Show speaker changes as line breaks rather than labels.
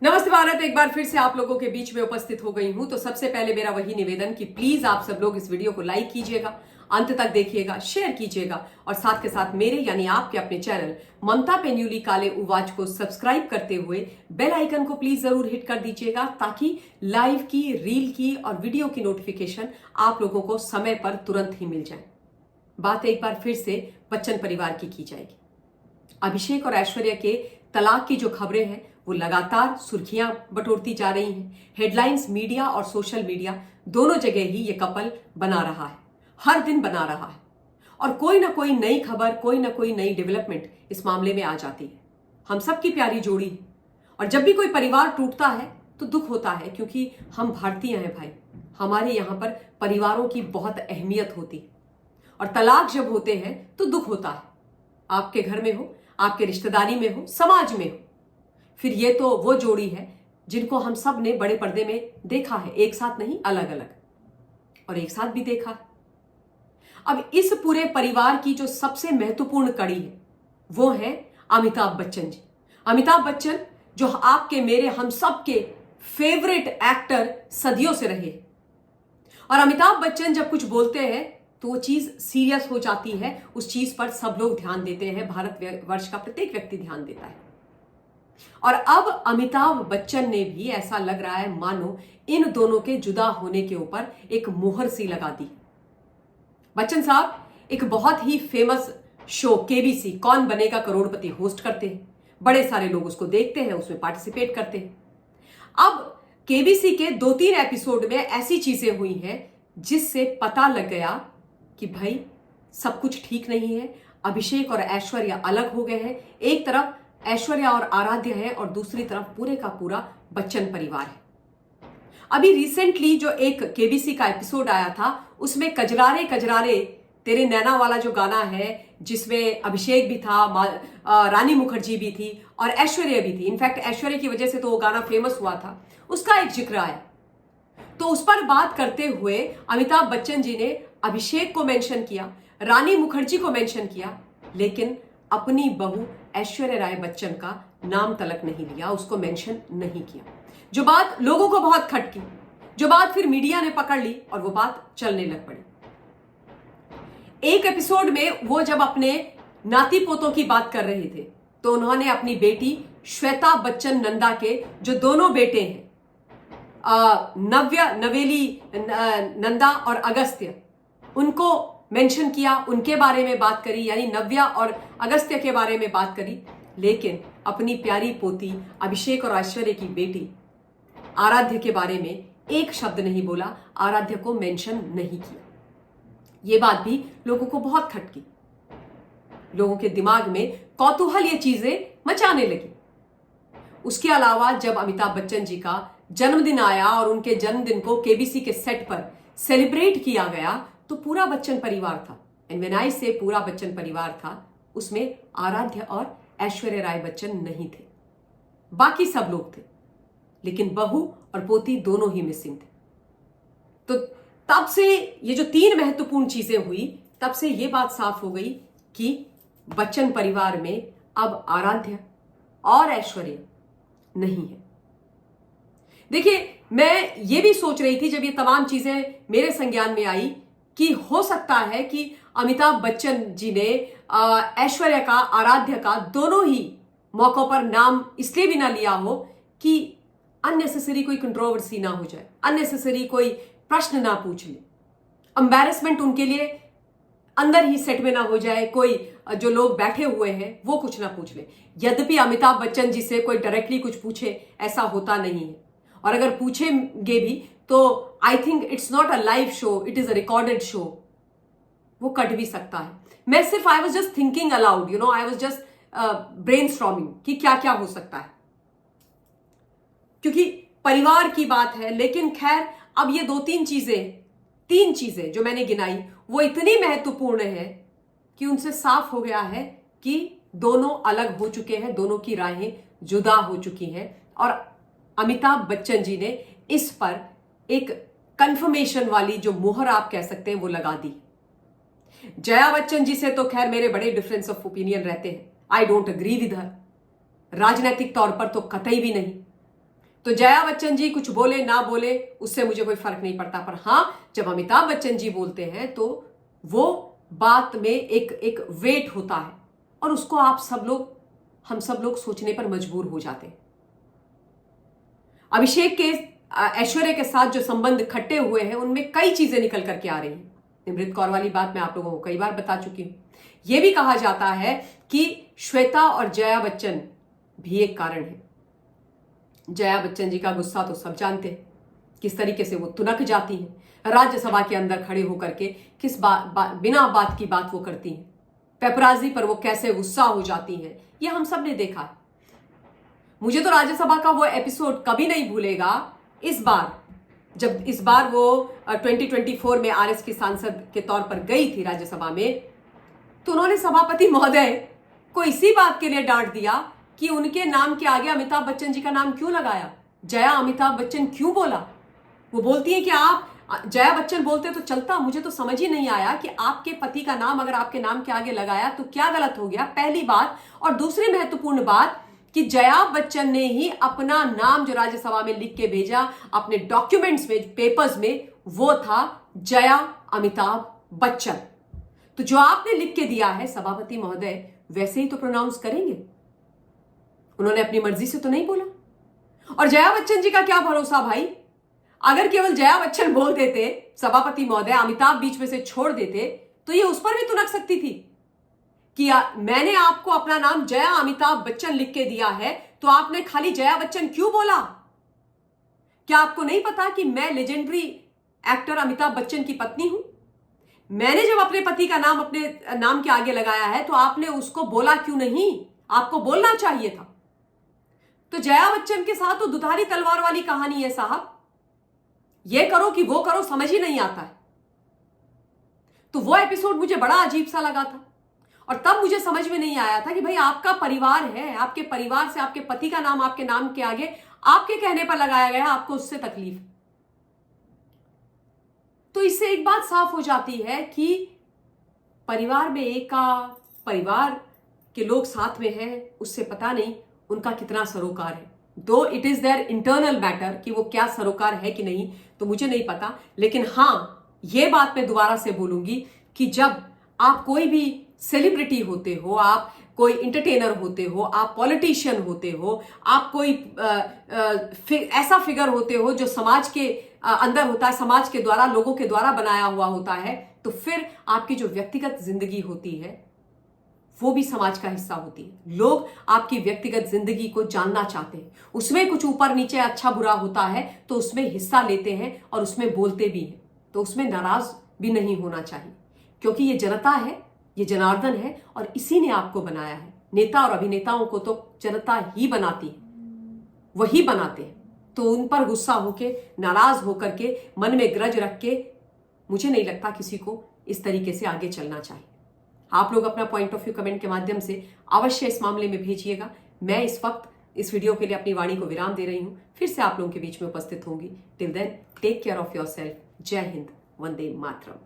नमस्ते भारत, एक बार फिर से आप लोगों के बीच में उपस्थित हो गई हूं। तो सबसे पहले मेरा वही निवेदन कि प्लीज आप सब लोग इस वीडियो को लाइक कीजिएगा, अंत तक देखिएगा, शेयर कीजिएगा और साथ के साथ मेरे यानी आपके अपने चैनल ममता पेन्यूली काले उवाच को सब्सक्राइब करते हुए बेल आइकन को प्लीज जरूर हिट कर दीजिएगा ताकि लाइव की, रील की और वीडियो की नोटिफिकेशन आप लोगों को समय पर तुरंत ही मिल जाए। बात एक बार फिर से बच्चन परिवार की जाएगी। अभिषेक और ऐश्वर्या के तलाक की जो खबरें हैं वो लगातार सुर्खियां बटोरती जा रही हैं। हेडलाइंस, मीडिया और सोशल मीडिया दोनों जगह ही ये कपल बना रहा है, हर दिन बना रहा है और कोई ना कोई नई खबर, कोई ना कोई नई डेवलपमेंट इस मामले में आ जाती है। हम सबकी प्यारी जोड़ी है और जब भी कोई परिवार टूटता है तो दुख होता है, क्योंकि हम भारतीय हैं भाई। हमारे यहाँ पर परिवारों की बहुत अहमियत होती है और तलाक जब होते हैं तो दुख होता है। आपके घर में हो, आपके रिश्तेदारी में हो, समाज में हो। फिर ये तो वो जोड़ी है जिनको हम सब ने बड़े पर्दे में देखा है, एक साथ नहीं, अलग अलग, और एक साथ भी देखा है। अब इस पूरे परिवार की जो सबसे महत्वपूर्ण कड़ी है वो है अमिताभ बच्चन जी। अमिताभ बच्चन जो आपके, मेरे, हम सब के फेवरेट एक्टर सदियों से रहे। और अमिताभ बच्चन जब कुछ बोलते हैं तो वो चीज सीरियस हो जाती है, उस चीज पर सब लोग ध्यान देते हैं, भारतवर्ष का प्रत्येक व्यक्ति ध्यान देता है। और अब अमिताभ बच्चन ने भी, ऐसा लग रहा है मानो इन दोनों के जुदा होने के ऊपर एक मोहर सी लगा दी। बच्चन साहब एक बहुत ही फेमस शो केबीसी कौन बनेगा करोड़पति होस्ट करते हैं। बड़े सारे लोग उसको देखते हैं, उसमें पार्टिसिपेट करते हैं। अब केबीसी के 2-3 एपिसोड में ऐसी चीजें हुई हैं जिससे पता लग गया कि भाई सब कुछ ठीक नहीं है। अभिषेक और ऐश्वर्या अलग हो गए हैं। एक तरफ ऐश्वर्या और आराध्य है और दूसरी तरफ पूरे का पूरा बच्चन परिवार है। अभी रिसेंटली जो एक केबीसी का एपिसोड आया था उसमें कजरारे कजरारे तेरे नैना वाला जो गाना है, जिसमें अभिषेक भी था, रानी मुखर्जी भी थी और ऐश्वर्या भी थी। इनफैक्ट ऐश्वर्या की वजह से तो वो गाना फेमस हुआ था, उसका एक जिक्र आया। तो उस पर बात करते हुए अमिताभ बच्चन जी ने अभिषेक को मेंशन किया, रानी मुखर्जी को मेंशन किया, लेकिन अपनी बहू ऐश्वर्या राय बच्चन का नाम तलक नहीं लिया, उसको मेंशन नहीं किया। जो बात लोगों को बहुत खटकी, जो बात फिर मीडिया ने पकड़ ली और वो बात चलने लग पड़ी। एक एपिसोड में वो जब अपने नाती पोतों की बात कर रहे थे तो उन्होंने अपनी बेटी श्वेता बच्चन नंदा के जो दोनों बेटे हैं, नवेली नंदा और अगस्त्य, उनको मेंशन किया, उनके बारे में बात करी, यानी नव्या और अगस्त्य के बारे में बात करी। लेकिन अपनी प्यारी पोती अभिषेक और ऐश्वर्या की बेटी आराध्य के बारे में एक शब्द नहीं बोला, आराध्य को मेंशन नहीं किया। ये बात भी लोगों को बहुत खटकी, लोगों के दिमाग में कौतूहल ये चीजें मचाने लगी। उसके अलावा जब अमिताभ बच्चन जी का जन्मदिन आया और उनके जन्मदिन को केबीसी के सेट पर सेलिब्रेट किया गया तो पूरा बच्चन परिवार था। एंड व्हेन आई से पूरा बच्चन परिवार था, उसमें आराध्य और ऐश्वर्या राय बच्चन नहीं थे, बाकी सब लोग थे, लेकिन बहू और पोती दोनों ही मिसिंग थे। तो तब से ये जो 3 महत्वपूर्ण चीजें हुई, तब से ये बात साफ हो गई कि बच्चन परिवार में अब आराध्य और ऐश्वर्या नहीं है। देखिए, मैं ये भी सोच रही थी जब ये तमाम चीजें मेरे संज्ञान में आई कि हो सकता है कि अमिताभ बच्चन जी ने ऐश्वर्या का, आराध्य का, दोनों ही मौकों पर नाम इसलिए भी ना लिया हो कि अननेसेसरी कोई कंट्रोवर्सी ना हो जाए, अननेसेसरी कोई प्रश्न ना पूछ ले, एम्बैरेसमेंट उनके लिए अंदर ही सेट में ना हो जाए, कोई जो लोग बैठे हुए हैं वो कुछ ना पूछ ले। यद्यपि अमिताभ बच्चन जी से कोई डायरेक्टली कुछ पूछे ऐसा होता नहीं है, और अगर पूछेंगे भी तो I think it's not a live show, it is a recorded show, वो कट भी सकता है। मैं सिर्फ I was just thinking allowed, I was just brainstorming कि क्या क्या हो सकता है, क्योंकि परिवार की बात है। लेकिन खैर, अब ये 3 चीजें जो मैंने गिनाई वो इतनी महत्वपूर्ण है कि उनसे साफ हो गया है कि दोनों अलग हो चुके हैं, दोनों की राहें जुदा हो चुकी हैं और अमिताभ बच्चन जी ने इस पर एक कंफर्मेशन वाली जो मोहर आप कह सकते हैं वो लगा दी। जया बच्चन जी से तो खैर मेरे बड़े डिफरेंस ऑफ ओपिनियन रहते हैं, I don't agree with her, राजनीतिक तौर पर तो कतई भी नहीं। तो जया बच्चन जी कुछ बोले ना बोले उससे मुझे कोई फर्क नहीं पड़ता, पर हाँ जब अमिताभ बच्चन जी बोलते हैं तो वो बात में एक वेट होता है और उसको हम सब लोग सोचने पर मजबूर हो जाते हैं। अभिषेक के ऐश्वर्या के साथ जो संबंध खट्टे हुए हैं उनमें कई चीजें निकल करके आ रही हैं। निमृत कौर वाली बात मैं आप लोगों को कई बार बता चुकी हूं। यह भी कहा जाता है कि श्वेता और जया बच्चन भी एक कारण है। जया बच्चन जी का गुस्सा तो सब जानते हैं, किस तरीके से वो तुनक जाती हैं राज्यसभा के अंदर खड़े होकर के, किस बिना बात की बात वो करती हैं, पेपराजी पर वो कैसे गुस्सा हो जाती हैं, ये हम सब ने देखा है। मुझे तो राज्यसभा का वो एपिसोड कभी नहीं भूलेगा। इस बार वो 2024 में आरएस की सांसद के तौर पर गई थी राज्यसभा में, तो उन्होंने सभापति महोदय को इसी बात के लिए डांट दिया कि उनके नाम के आगे अमिताभ बच्चन जी का नाम क्यों लगाया, जया अमिताभ बच्चन क्यों बोला। वो बोलती है कि आप जया बच्चन बोलते तो चलता, मुझे तो समझ ही नहीं आया कि आपके पति का नाम अगर आपके नाम के आगे लगाया तो क्या गलत हो गया, पहली बात। और दूसरी महत्वपूर्ण बात कि जया बच्चन ने ही अपना नाम जो राज्यसभा में लिख के भेजा अपने डॉक्यूमेंट्स में, पेपर्स में, वो था जया अमिताभ बच्चन। तो जो आपने लिख के दिया है सभापति महोदय वैसे ही तो प्रोनाउंस करेंगे, उन्होंने अपनी मर्जी से तो नहीं बोला। और जया बच्चन जी का क्या भरोसा भाई, अगर केवल जया बच्चन बोल देते सभापति महोदय, अमिताभ बीच में से छोड़ देते तो ये उस पर भी तुनक सकती थी कि मैंने आपको अपना नाम जया अमिताभ बच्चन लिख के दिया है तो आपने खाली जया बच्चन क्यों बोला। क्या आपको नहीं पता कि मैं लेजेंडरी एक्टर अमिताभ बच्चन की पत्नी हूं। मैंने जब अपने पति का नाम अपने नाम के आगे लगाया है तो आपने उसको बोला क्यों नहीं, आपको बोलना चाहिए था। तो जया बच्चन के साथ तो दुधारी तलवार वाली कहानी है साहब, ये करो कि वो करो समझ ही नहीं आता है। तो वो एपिसोड मुझे बड़ा अजीब सा लगा था और तब मुझे समझ में नहीं आया था कि भाई आपका परिवार है, आपके परिवार से आपके पति का नाम आपके नाम के आगे आपके कहने पर लगाया गया, आपको उससे तकलीफ। तो इससे एक बात साफ हो जाती है कि परिवार में परिवार के लोग साथ में हैं, उससे पता नहीं उनका कितना सरोकार है। दो it is their internal matter कि वो क्या सरोकार है कि नहीं तो मुझे नहीं पता, लेकिन हाँ ये बात मैं दोबारा से बोलूंगी कि जब आप कोई भी सेलिब्रिटी होते हो, आप कोई इंटरटेनर होते हो, आप पॉलिटिशियन होते हो, आप कोई ऐसा फिगर होते हो जो समाज के अंदर होता है, समाज के द्वारा, लोगों के द्वारा बनाया हुआ होता है, तो फिर आपकी जो व्यक्तिगत जिंदगी होती है वो भी समाज का हिस्सा होती है। लोग आपकी व्यक्तिगत जिंदगी को जानना चाहते हैं, उसमें कुछ ऊपर नीचे अच्छा बुरा होता है तो उसमें हिस्सा लेते हैं और उसमें बोलते भी हैं। तो उसमें नाराज भी नहीं होना चाहिए, क्योंकि ये जनता है, ये जनार्दन है और इसी ने आपको बनाया है। नेता और अभिनेताओं को तो जनता ही बनाती है, वही बनाते हैं। तो उन पर गुस्सा होके, नाराज होकर के, मन में ग्रज रख के मुझे नहीं लगता किसी को इस तरीके से आगे चलना चाहिए। आप लोग अपना पॉइंट ऑफ व्यू कमेंट के माध्यम से अवश्य इस मामले में भेजिएगा। मैं इस वक्त इस वीडियो के लिए अपनी वाणी को विराम दे रही हूं, फिर से आप लोगों के बीच में उपस्थित होंगी। Till then take care of yourself. जय हिंद, वंदे मातरम।